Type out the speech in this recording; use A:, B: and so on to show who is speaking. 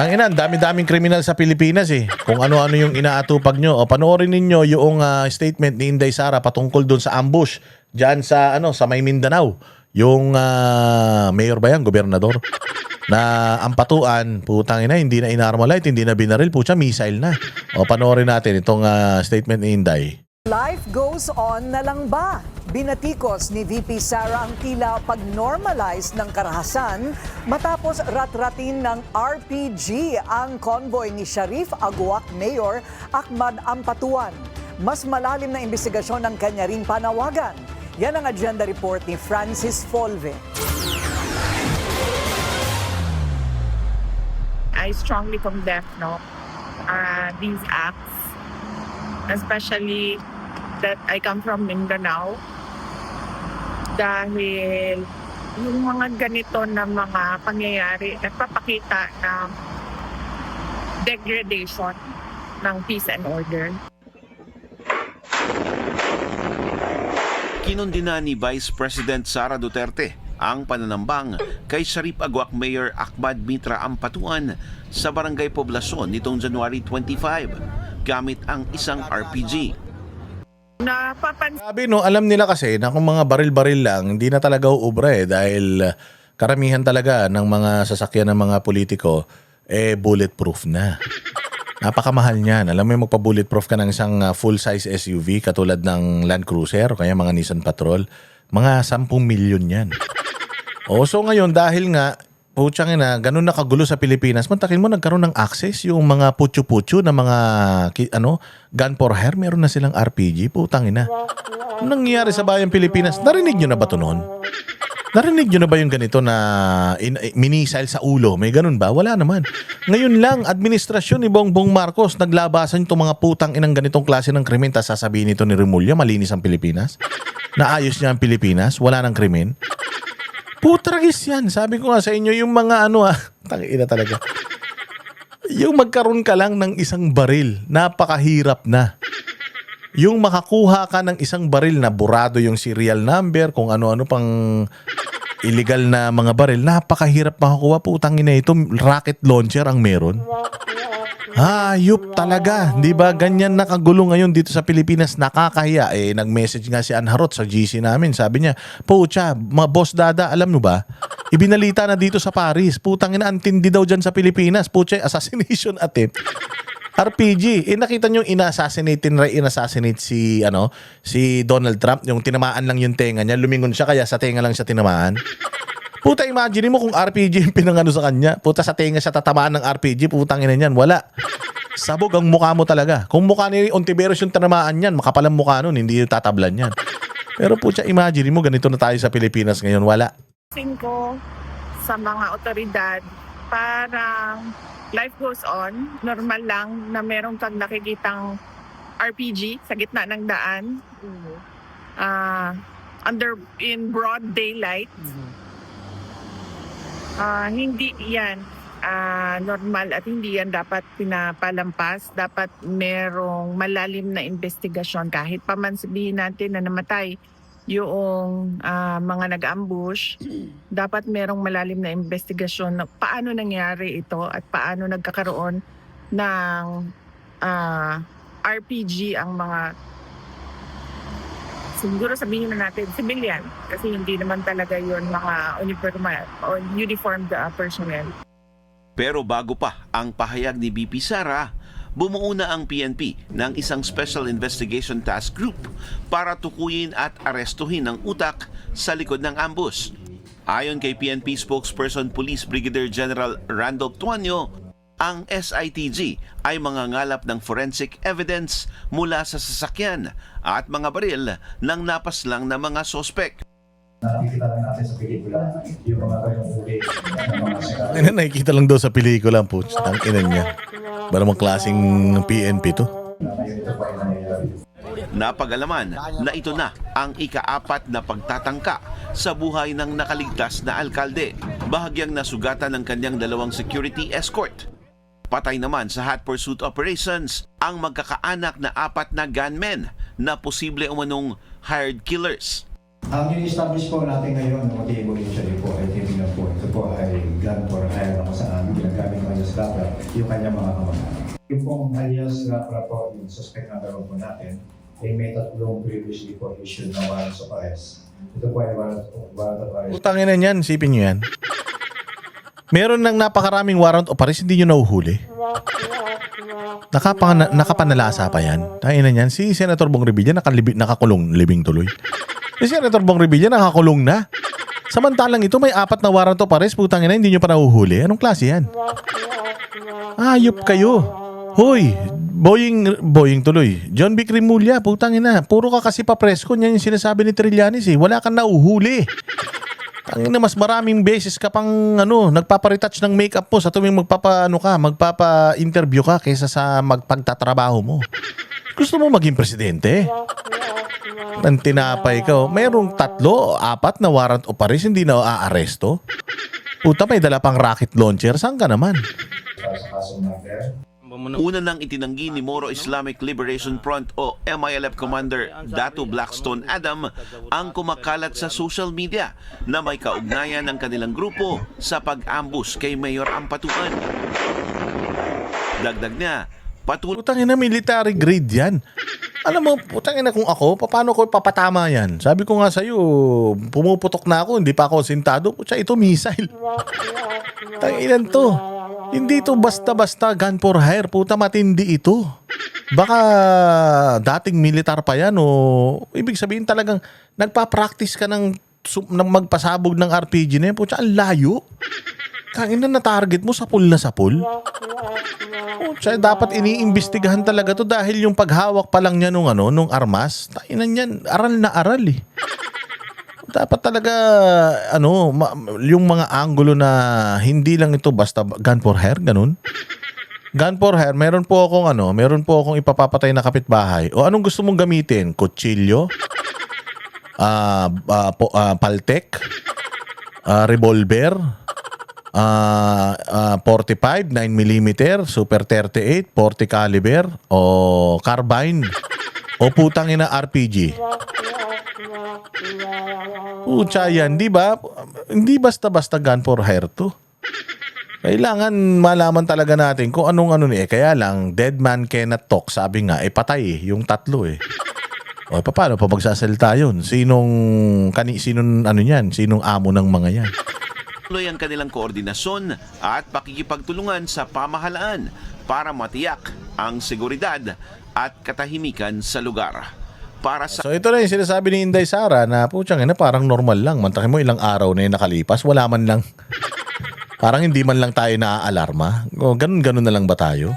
A: Ang ina, ang dami-daming kriminal sa Pilipinas eh. Kung ano-ano yung inaatupag nyo. O panoorin ninyo yung statement ni Inday Sara patungkol doon sa ambush diyan sa sa May Mindanao. Yung mayor ba yan, gobernador? Na ang patuan, putang ina, hindi na inarmalite, hindi na binaril, putya, missile na. O panoorin natin itong statement ni Inday.
B: Life goes on na lang ba? Binatikos ni VP Sara ang tila pag-normalize ng karahasan matapos rat-ratin ng RPG ang convoy ni Sharif Aguac Mayor Ahmad Ampatuan. Mas malalim na investigasyon ng kanya ring panawagan. Yan ang agenda report ni Francis Folve.
C: I strongly condemn these acts, especially that I come from Mindanao. Dahil yung mga ganito na mga pangyayari, nagpapakita ng degradation ng peace and order.
D: Kinundina ni Vice President Sara Duterte ang pananambang kay Sharif Aguac Mayor Ahmad Mitra Ampatuan sa Barangay Poblacion nitong January 25 gamit ang isang RPG.
A: Sabi no, alam nila kasi na kung mga baril-baril lang, hindi na talaga uubra dahil karamihan talaga ng mga sasakyan ng mga politiko bulletproof na. Napakamahal niyan. Alam mo yung magpa-bulletproof ka ng isang full-size SUV katulad ng Land Cruiser o kaya mga Nissan Patrol, mga 10 milyon yan. So ngayon dahil nga putsang ina, ganun na kagulo sa Pilipinas, mantakin mo nagkaroon ng access yung mga putyo-putyo na mga gun for hire, meron na silang RPG, putang ina. Anong nangyayari sa bayang Pilipinas? Narinig nyo na ba ito noon? Narinig nyo na ba yung ganito na minisile sa ulo? May ganun ba? Wala naman. Ngayon lang, administrasyon ni Bongbong Marcos naglabasan itong mga putang inang ganitong klase ng krimen, tapos sasabihin ito ni Remulla, malinis ang Pilipinas? Naayos niya ang Pilipinas? Wala ng krimen? Putragis yan. Sabi ko nga sa inyo, yung mga tangina talaga. Yung magkaroon ka lang ng isang baril, napakahirap na. Yung makakuha ka ng isang baril na burado yung serial number, kung ano-ano pang illegal na mga baril, napakahirap makakuha. Putang ina ito, rocket launcher ang meron. Hayop talaga. Di ba ganyan nakagulo ngayon dito sa Pilipinas, nakakahiya. Nag-message nga si Anharot sa GC namin. Sabi niya, pucha, mga boss dada, alam mo ba? Ibinalita na dito sa Paris. Putang ina, antindi daw dyan sa Pilipinas. Pucha, assassination attempt. RPG. Nakita niyo inassassinate si Donald Trump, yung tinamaan lang yung tenga niya, lumingon siya kaya sa tenga lang siya tinamaan. Puta, imagine mo kung RPG yung pinangano sa kanya. Puta, sa tenga siya tatamaan ng RPG. Putang ina niyan. Wala. Sabog ang mukha mo talaga. Kung mukha ni Ontiveros yung tinamaan niyan, makapalang mukha nun, hindi yung tatablan yan. Pero puta, imagine mo, ganito na tayo sa Pilipinas ngayon. Wala.
C: Ko sa mga otoridad, parang life goes on. Normal lang na merong kang nakikitang RPG sa gitna ng daan. In broad daylight. Hindi yan normal at hindi yan dapat pinapalampas. Dapat merong malalim na investigasyon. Kahit pa man sabihin natin na namatay yung mga nag-ambush, dapat merong malalim na investigasyon na paano nangyari ito at paano nagkakaroon ng RPG ang mga, siguro sabihin na natin, civilian. Kasi hindi naman talaga yun mga uniformed personnel.
D: Pero bago pa ang pahayag ni VP Sara, bumuo na ang PNP ng isang Special Investigation Task Group para tukuyin at arestuhin ang utak sa likod ng ambush. Ayon kay PNP spokesperson Police Brigadier General Randolph Tuanyo, ang SITG ay mangangalap ng forensic evidence mula sa sasakyan at mga baril ng napaslang na mga sospek.
E: Nakikita lang natin sa pelikula yung mga ganyung uli ng mga sigaw.
A: Nakikita lang daw sa pelikula po. Ang ina niya. Maramang klaseng PNP to.
E: Ngayon ito pa ay nangyayari.
D: Napag-alaman na ito na ang ika-4 na pagtatangka sa buhay ng nakaligtas na alkalde. Bahagyang nasugatan ng kanyang 2 security escort. Patay naman sa hot pursuit operations ang magkakaanak na 4 na gunmen na posible umanong hired killers.
E: Ang in-establish po natin ngayon na motibo initially po ay tinitingnan po. Ito po ay gun for hire na kung saan ginagamit naman sa dapat yung kanyang mga kamag-anak. Yung pong alias nga pala po, yung suspect number 1 po natin, ay may 3 previously po issued na warrants of arrest. Ito po ay warrant of arrest.
A: Utangin na niyan, sipin nyo yan. Meron ng napakaraming warrant of arrest, hindi nyo nahuhuli. Nakapanalasa pa yan. Tayo na yan, si Senator Bong Revilla nakakulong, libing tuloy. Si Senator Bong Revilla nakakulong na. Samantalang ito may 4 na warrant of arrest, putangin na, hindi nyo pa nahuhuli. Anong klase yan? Ayop kayo. Hoy, Boying tuloy. John B. Cremulya, putangin na. Puro ka kasi papresko. Yan yung sinasabi ni Trillanes eh. Wala kang nauhuli. Tangin na, mas maraming beses ka pang nagpapa-retouch ng makeup mo sa tuwing magpapa-interview ka kaysa sa magpagtatrabaho mo. Gusto mo maging presidente? Nang tinapay ka. Merong 3, 4 na warrant of arrest, hindi na aaresto. Puta, may dala pang rocket launcher. Saan ka naman?
E: Sa kasong matter.
D: Una nang itinanggi ni Moro Islamic Liberation Front o MILF Commander Dato Blackstone Adam ang kumakalat sa social media na may kaugnayan ng kanilang grupo sa pag-ambush kay Mayor Ampatuan. Dagdag niya, patuloy
A: Putangin na, military grade yan. Alam mo, putangin na kung ako, paano ko papatama yan? Sabi ko nga sa'yo, pumuputok na ako, hindi pa ako sintado. Putya, ito missile. Tanginan to. Hindi to basta-basta gun for hire. Puta, matindi ito. Baka dating militar pa yan o ibig sabihin talagang nagpa-practice ka ng magpasabog ng RPG na yan. Putya, ang layo. Kangina na target mo, sapul na sapul. Putya, dapat iniimbestigahan talaga to dahil yung paghawak pa lang niya nung armas, tainan yan, aral na aral eh. Dapat talaga yung mga anggulo na hindi lang ito basta gun for hire, ganun. Gun for hire, meron po akong ipapapatay na kapitbahay. O anong gusto mong gamitin? Kutsilyo? Paltek? Revolver? 45, 9mm, Super 38, 40 caliber, o carbine, o putang ina RPG. Pucha yan, di ba? Hindi basta-basta gun for hire to. Kailangan malaman talaga natin kung anong kaya lang, dead man cannot talk, sabi nga, patay yung 3 eh. O paano pa magsasalita yun? Sinong amo ng mga yan?
D: tuloy ang kanilang koordinasyon at pakikipagtulungan sa pamahalaan para matiyak ang seguridad at katahimikan sa lugar. Para sa
A: So ito na yung sinasabi ni Inday Sara na putyang ina parang normal lang. Mantakin mo ilang araw na yung nakalipas, wala man lang. Parang hindi man lang tayo naaalarma. O ganun-ganun na lang ba tayo?